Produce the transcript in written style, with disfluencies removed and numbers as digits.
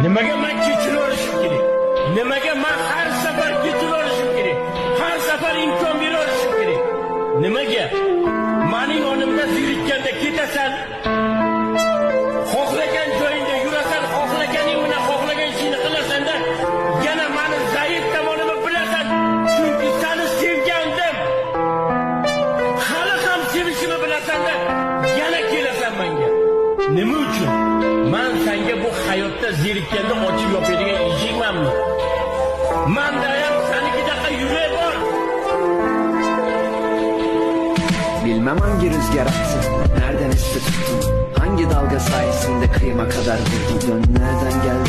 Nimaga men kechiraverish kerak? Nimaga men har safar ketaverishim kerak? Har safar imkon beraverishim kerak? Nimaga? Mening onimda zerikkanda ketasan, xohlagan joyingda yurasan, xohlaganing bilan xohlagan ishingni qilasan-da, yana meni zaif tomonimni bilasan, chunki seni sevgandim. Hali ham sevishimni bilasan-da, yana kelasan menga. Nima uchun? Men senga bu hayotda zerikkanda ochib yopadigan eshikmanmi? Menda ham senikidaqa yurak bor. Bilmem hangi rüzgar attı, nereden esti tuttun, hangi dalga sayesinde kıyıma kadar vurdun. Dön nereden geldin?